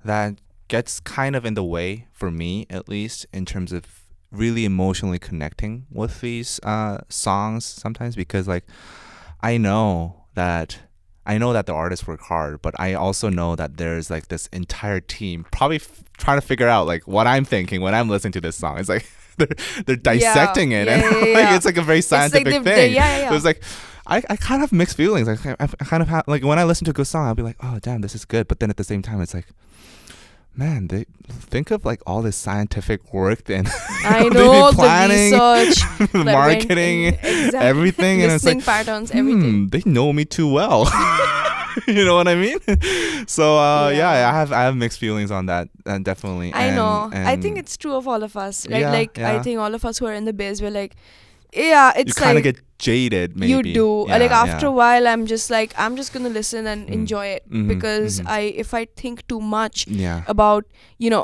that gets kind of in the way, for me at least, in terms of really emotionally connecting with these songs sometimes, because like I know that the artists work hard, but I also know that there's like this entire team probably trying to figure out like what I'm thinking when I'm listening to this song. It's like they're dissecting it, and like, it's like a very scientific thing. So it's like I kind of have mixed feelings. Like I kind of have, like when I listen to a good song, I'll be like, oh damn, this is good, but then at the same time it's like, man, they think of like all this scientific work and I know planning, the research, marketing, everything, and it's like patterns, everything. They know me too well. You know what I mean? So I have mixed feelings on that, and definitely. I know. I think it's true of all of us, right? I think all of us who are in the biz, we're like, it's you kind of get jaded, maybe. You do. After a while, I'm just gonna listen and enjoy it, because if I think too much about,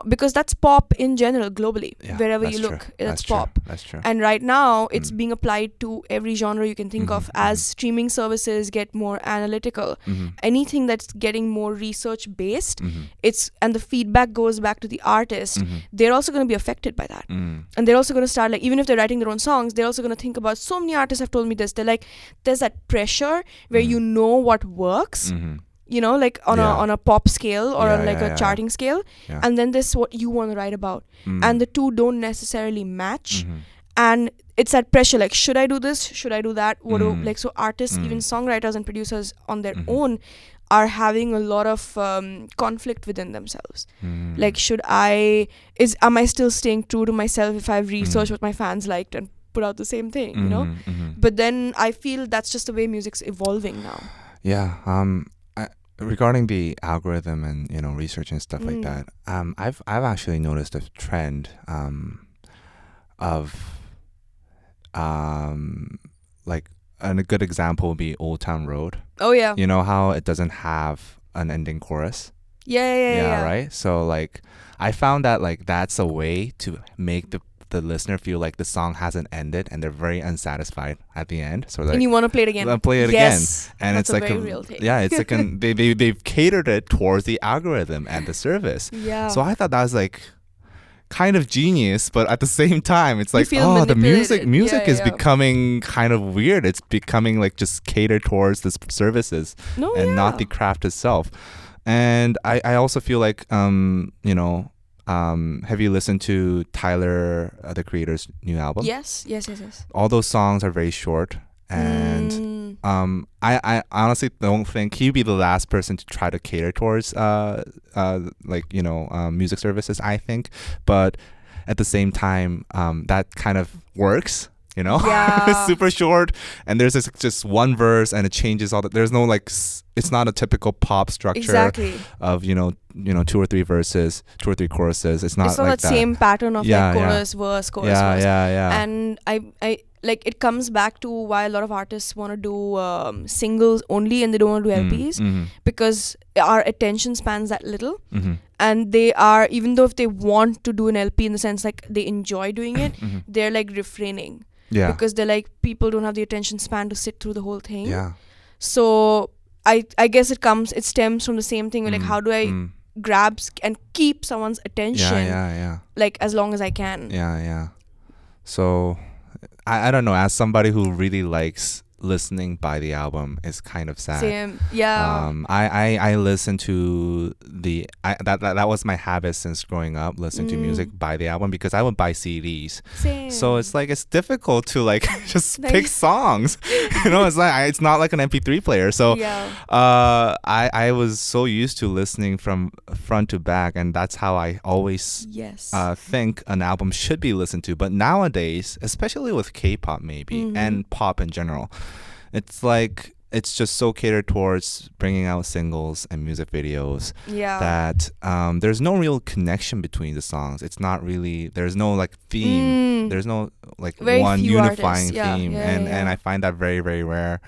because that's pop in general globally, wherever you look, that's pop. That's true. And right now it's being applied to every genre you can think of. As streaming services get more analytical, anything that's getting more research based, and the feedback goes back to the artist, they're also going to be affected by that. And they're also going to start, like, even if they're writing their own songs, they're also going to think about, so many artists have told me this, they're like, there's that pressure where you know what works, like on a pop scale or on like a charting scale, and then there's what you want to write about, and the two don't necessarily match, and it's that pressure, like, should I do this, should I do that, what do, like, so artists, even songwriters and producers on their own are having a lot of conflict within themselves. Like, am I still staying true to myself if I've researched what my fans liked and put out the same thing, But then I feel that's just the way music's evolving now. Regarding the algorithm and research and stuff like that, I've actually noticed a trend of like, and a good example would be Old Town Road. Oh yeah. You know how it doesn't have an ending chorus? Yeah, right? So like I found that like that's a way to make the listener feel like the song hasn't ended and they're very unsatisfied at the end. So like, and you want to play it again. Play it again. And that's it's like very real take. Yeah, it's like they've catered it towards the algorithm and the service. Yeah. So I thought that was like kind of genius, but at the same time it's like, oh, the music is becoming kind of weird. It's becoming like just catered towards the services not the craft itself. And I also feel like have you listened to Tyler, the Creator's new album? Yes. All those songs are very short, and I honestly don't think he'd be the last person to try to cater towards music services, I think. But at the same time, that kind of works. It's super short, and there's just one verse, and it changes all that. There's no like, it's not a typical pop structure of 2 or 3 verses, 2 or 3 choruses. It's not like that same pattern of like chorus, verse, chorus, verse. Yeah. And like it comes back to why a lot of artists want to do singles only and they don't want to do LPs, because our attention spans that little, and they are, even though if they want to do an LP in the sense like they enjoy doing it, they're like refraining, because they're like, people don't have the attention span to sit through the whole thing. So I guess it stems from the same thing, like how do I grab and keep someone's attention like as long as I can. So I don't know, as somebody who really likes listening by the album, is kind of sad. Same. I listen to that was my habit since growing up, listening to music by the album, because I would buy CDs. Same. So it's like, it's difficult to like just pick songs. It's like it's not like an MP3 player. So I was so used to listening from front to back, and that's how I always think an album should be listened to. But nowadays, especially with K-pop maybe and pop in general, it's like it's just so catered towards bringing out singles and music videos that there's no real connection between the songs. It's not really, there's no like theme, there's no like very one unifying artists. theme, and I find that very, very rare.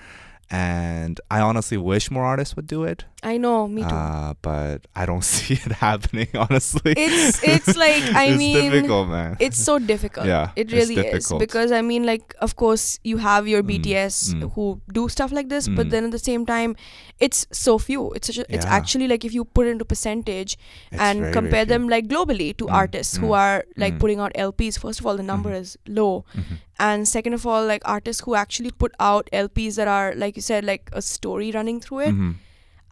And I honestly wish more artists would do it. I know, me too. But I don't see it happening, honestly. It's like, I mean, it's difficult, man. It's so difficult. It really is. Because I mean, like, of course, you have your BTS who do stuff like this, but then at the same time, it's so few. It's actually like, if you put it into percentage and compare them like globally to artists who are like putting out LPs, first of all, the number is low. And second of all, like artists who actually put out LPs that are, like you said, like a story running through it.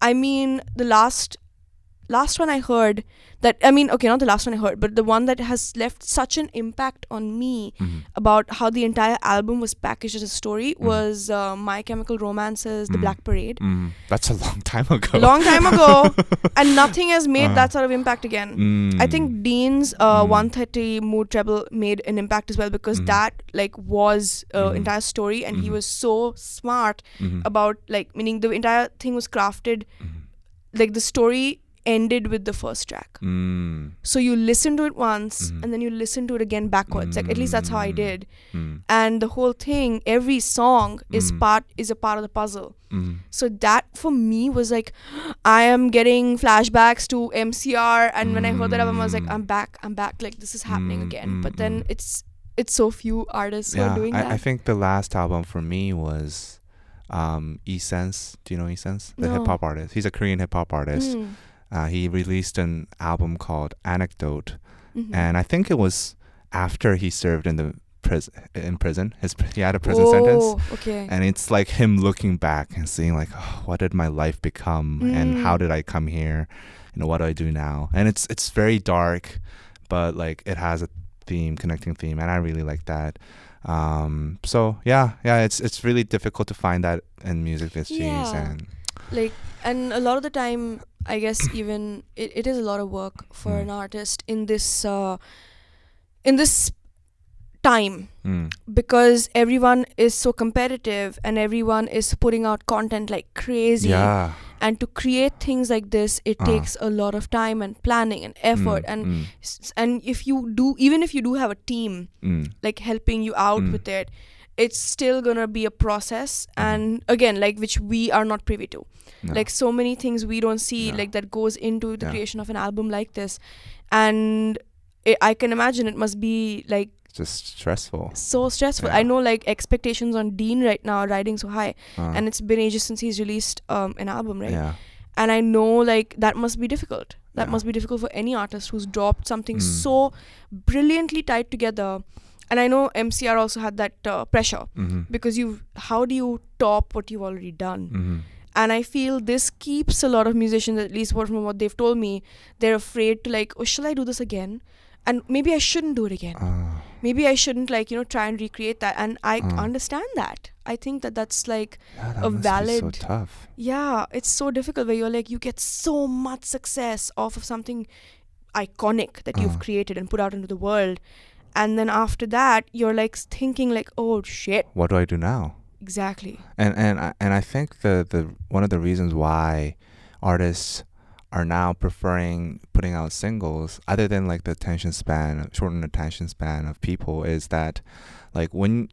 I mean, the last one I heard that, I mean, okay, not the last one I heard, but the one that has left such an impact on me about how the entire album was packaged as a story was My Chemical Romance's The Black Parade. That's a long time ago. And nothing has made that sort of impact again. I think Dean's 130 Mood Treble made an impact as well, because that like was entire story, and he was so smart about, like, meaning the entire thing was crafted, like the story ended with the first track. So you listen to it once and then you listen to it again backwards. Like, at least that's how I did. And the whole thing, every song is a part of the puzzle. So that for me was like, I am getting flashbacks to MCR, and when I heard that album I was like, I'm back, like this is happening again. But then it's so few artists who are doing that. I think the last album for me was E-Sense. Do you know E-Sense? The hip-hop artist. He's a Korean hip-hop artist. He released an album called Anecdote, and I think it was after he served in the prison. He had a prison sentence, and it's like him looking back and seeing like, oh, what did my life become, and how did I come here? What do I do now? And it's very dark, but like it has a connecting theme, and I really like that. So it's really difficult to find that in music these days, and like, and a lot of the time, I guess even it is a lot of work for an artist in this time, because everyone is so competitive and everyone is putting out content like crazy. And to create things like this, it takes a lot of time and planning and effort. And if you do have a team like helping you out with it, it's still gonna be a process. And again, like, which we are not privy to. Like, so many things we don't see, like, that goes into the creation of an album like this. And I can imagine it must be like just stressful. So stressful. I know, like, expectations on Dean right now are riding so high, and it's been ages since he's released an album, right? And I know, like, that must be difficult. That must be difficult for any artist who's dropped something so brilliantly tied together. And I know MCR also had that pressure, because how do you top what you've already done? And I feel this keeps a lot of musicians, at least from what they've told me, they're afraid to, like, oh, shall I do this again? And maybe I shouldn't do it again. Maybe I shouldn't, like, try and recreate that. And I understand that. I think that's like a valid. Be so tough. Yeah, it's so difficult, where you're like, you get so much success off of something iconic that you've created and put out into the world. And then after that, you're like thinking like, oh shit, what do I do now? Exactly. And I think the one of the reasons why artists are now preferring putting out singles, other than like the shortened attention span of people, is that like when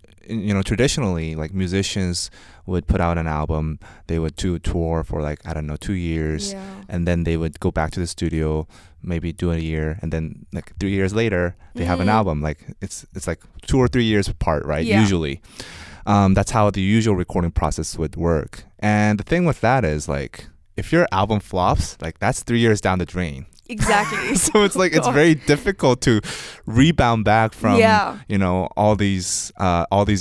traditionally like musicians would put out an album, they would do a tour for like, I don't know, 2 years, and then they would go back to the studio, maybe do a year, and then like 3 years later they have an album. Like it's like 2 or 3 years apart, right? Usually. That's how the usual recording process would work. And the thing with that is like, if your album flops, like that's 3 years down the drain. Exactly. So it's like it's very difficult to rebound back from all these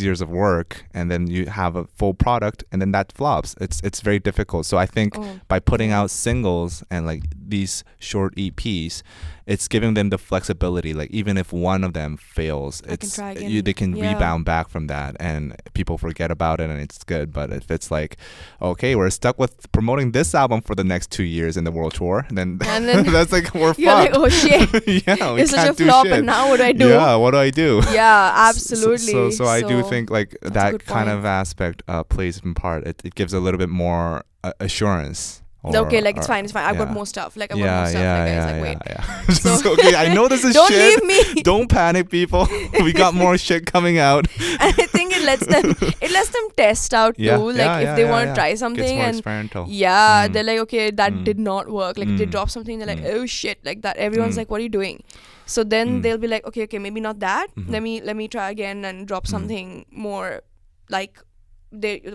years of work, and then you have a full product and then that flops. It's very difficult. So I think by putting out singles and like these short EPs, it's giving them the flexibility. Like even if one of them fails, they can rebound back from that, and people forget about it, and it's good. But if it's like, okay, we're stuck with promoting this album for the next 2 years in the world tour, then that's like we're fucked. You're like, oh shit, we it's such can't a flop, shit. and now what do I do? Yeah, what do I do? Yeah, absolutely. So I do think like that kind point. of aspect plays in part. It gives a little bit more assurance. Okay, like it's fine. I've got more stuff. Like I've got more stuff. Like guys, wait. So, okay, I know this is don't shit. leave me. Don't panic, people. We got more shit coming out. And I think it lets them test out too. If they want to try something, gets more and experimental. they're like, okay, that did not work. Like they drop something, they're like, oh shit, like that. Everyone's like, what are you doing? So then they'll be like, okay, maybe not that. Let me try again and drop something more like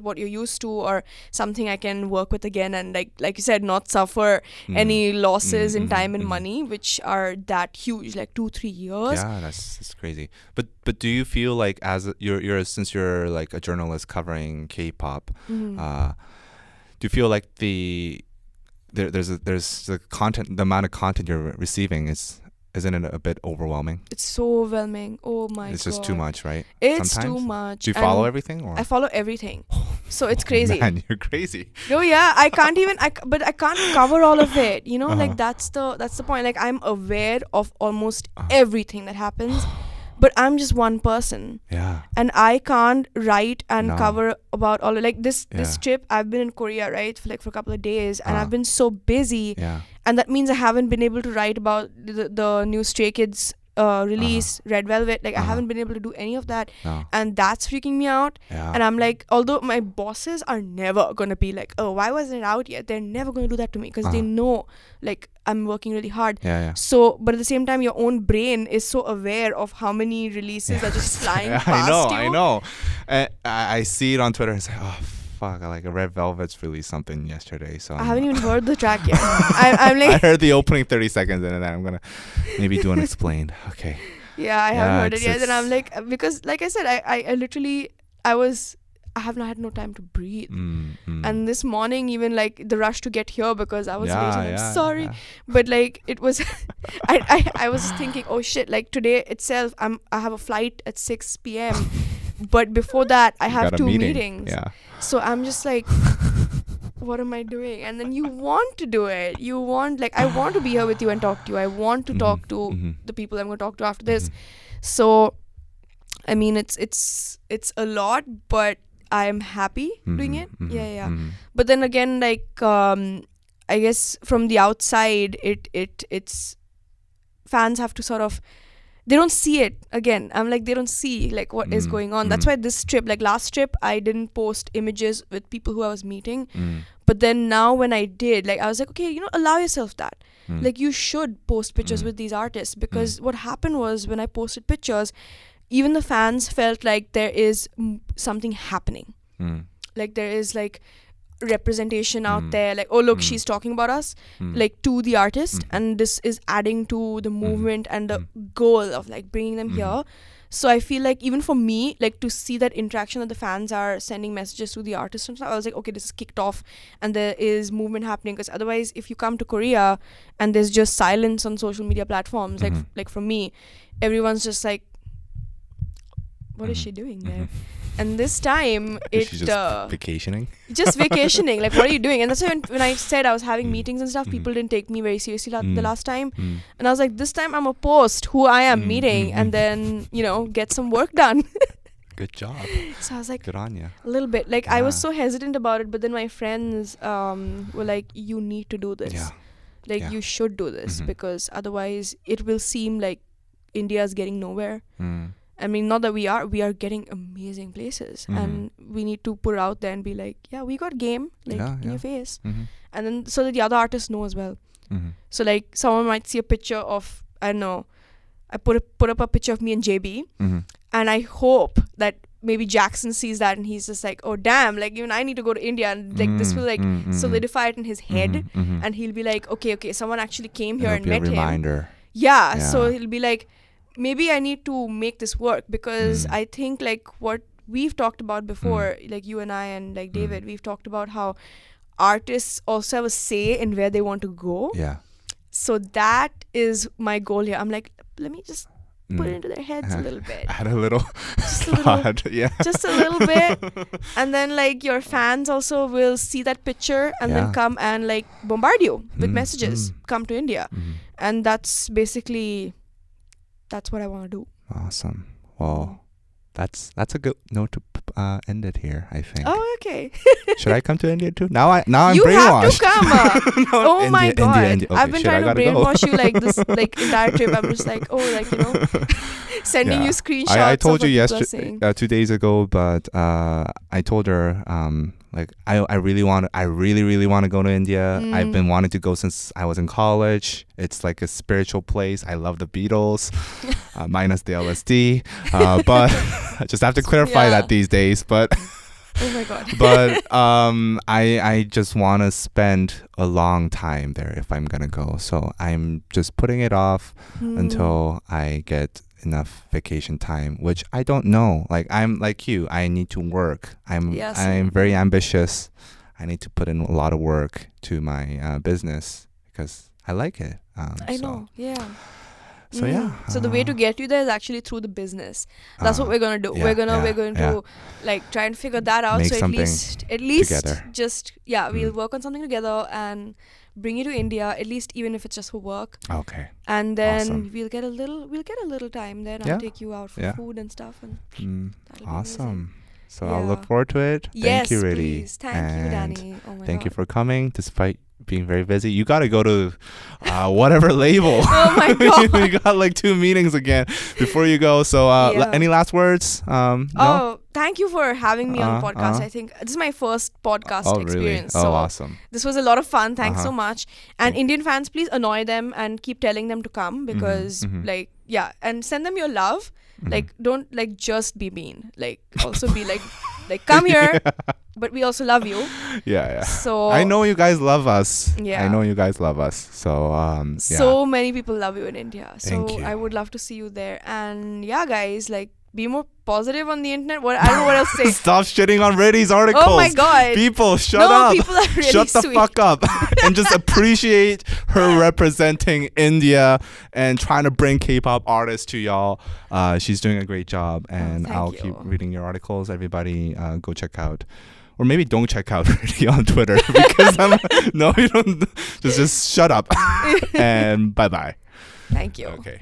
what you're used to, or something I can work with again, and like you said, not suffer any losses in time and money, which are that huge, like 2-3 years. Yeah, that's crazy. But do you feel like, as you're since you're like a journalist covering K-pop, do you feel like there's the content, the amount of content you're receiving isn't it a bit overwhelming? It's so overwhelming. Oh my god. It's just too much, right? It's sometimes? too much. Do you follow everything? Or? I follow everything. So it's crazy. Man, you're crazy. No, yeah. I can't cover all of it. Like that's the point. Like I'm aware of almost everything that happens. But I'm just one person. Yeah. And I can't write and cover about all of, like this trip. I've been in Korea, right, for a couple of days, and I've been so busy. Yeah. And that means I haven't been able to write about the new Stray Kids release, Red Velvet. Like I haven't been able to do any of that. No. And that's freaking me out. Yeah. And I'm like, although my bosses are never going to be like, oh, why wasn't it out yet? They're never going to do that to me, because they know like I'm working really hard. Yeah. So, but at the same time, your own brain is so aware of how many releases are just flying past you. I know. I see it on Twitter. It's like, oh, fuck, like Red Velvet's released something yesterday. So I haven't even heard the track yet. I'm like, I heard the opening 30 seconds, and then I'm going to maybe do an explained. Okay. Yeah, I haven't heard it yet. And I'm like, because like I said, I literally, I have not had no time to breathe. And this morning, even like the rush to get here, because I was late, and I'm sorry. Yeah. But like it was, I was thinking, oh shit, like today itself, I have a flight at 6 p.m. But before that, I have 2 meetings. Yeah. So I'm just like, what am I doing? And then you want to do it. You want, like, I want to be here with you and talk to you. I want to talk to the people I'm going to talk to after this. So, I mean, it's a lot, but I'm happy doing it. Yeah. But then again, like, I guess from the outside, it's fans have to sort of, they don't see it. Again, I'm like, they don't see like what is going on. That's why this trip, like last trip, I didn't post images with people who I was meeting. But then now when I did, like I was like, okay, allow yourself that. Like you should post pictures with these artists, because what happened was when I posted pictures, even the fans felt like there is something happening. Like there is like representation out there, like, oh look, she's talking about us, like to the artist, and this is adding to the movement and the goal of like bringing them here. So I feel like even for me, like to see that interaction that the fans are sending messages to the artist and stuff, I was like, okay, this is kicked off and there is movement happening. Because otherwise, if you come to Korea and there's just silence on social media platforms, like for me, everyone's just like, what is she doing there? And this time, she's just vacationing. Just vacationing. Like, what are you doing? And that's why when I said I was having meetings and stuff, people didn't take me very seriously the last time. And I was like, this time I'm a post who I am meeting, and then, get some work done. Good job. So I was like, good on you. A little bit. Like, I was so hesitant about it, but then my friends were like, you need to do this. Yeah. Like you should do this because otherwise it will seem like India is getting nowhere. I mean, not that we are getting amazing places, and we need to put it out there and be like, yeah, we got game, like in your face, and then so that the other artists know as well. So like someone might see a picture of, I don't know, I put up a picture of me and JB, and I hope that maybe Jackson sees that and he's just like, oh damn, like even I need to go to India, and like this will like solidify it in his head, and he'll be like, okay, someone actually came here and met him. Yeah, so he'll be like, maybe I need to make this work, because I think like what we've talked about before, like you and I and like David, we've talked about how artists also have a say in where they want to go. Yeah. So that is my goal here. I'm like, let me just put it into their heads a little bit. Add a little just a little, just a little bit. And then like your fans also will see that picture and then come and like bombard you with messages. Come to India. And that's basically, that's what I want to do. Awesome. Well, that's a good note to end it here, I think. Oh, okay. Should I come to India too? Now I'm you brainwashed. You have to come. No, oh my God. India. Okay, I've been trying to brainwash you like this like entire trip. I'm just like, oh, like, you know, sending you screenshots. I told of you yesterday, 2 days ago, but I told her like I really want to go to India. I've been wanting to go since I was in college. It's like a spiritual place. I love the Beatles, minus the LSD. But I just have to clarify that these days. But oh my God. But I just want to spend a long time there if I'm gonna go. So I'm just putting it off until I get enough vacation time, which I don't know. Like I'm like you, I need to work. I'm very ambitious. I need to put in a lot of work to my business because I like it. I know. Yeah. So yeah. So the way to get you there is actually through the business. That's what we're gonna do. We're going to like try and figure that out. Make so at least together. Just we'll work on something together and bring you to India, at least even if it's just for work. Okay. And then we'll get a little time there, and I'll take you out for food and stuff, and awesome. So I'll look forward to it. Yes, thank you, Riddhi. Please. Thank you, Danny. Oh my thank God. you for coming despite being very busy. You got to go to whatever label. Oh my God. We got like 2 meetings again before you go. So any last words? No? Thank you for having me on the podcast. I think this is my first podcast experience. Really? So awesome. This was a lot of fun. Thanks so much. And Indian fans, please annoy them and keep telling them to come because and send them your love. Like, don't like just be mean. Like, also be like come here, but we also love you. Yeah. So I know you guys love us. Yeah. I know you guys love us. So so many people love you in India. So Thank you. I would love to see you there. And yeah, guys, like, be more positive on the internet. I don't know what else to say. Stop shitting on Riddhi's articles. Oh my God. People, shut up. People are really Shut the sweet. fuck up. And just appreciate her representing India and trying to bring K-pop artists to y'all. She's doing a great job. And I'll keep reading your articles. Everybody go check out. Or maybe don't check out Riddhi on Twitter. Because no, you don't. Just shut up. And bye-bye. Thank you. Okay.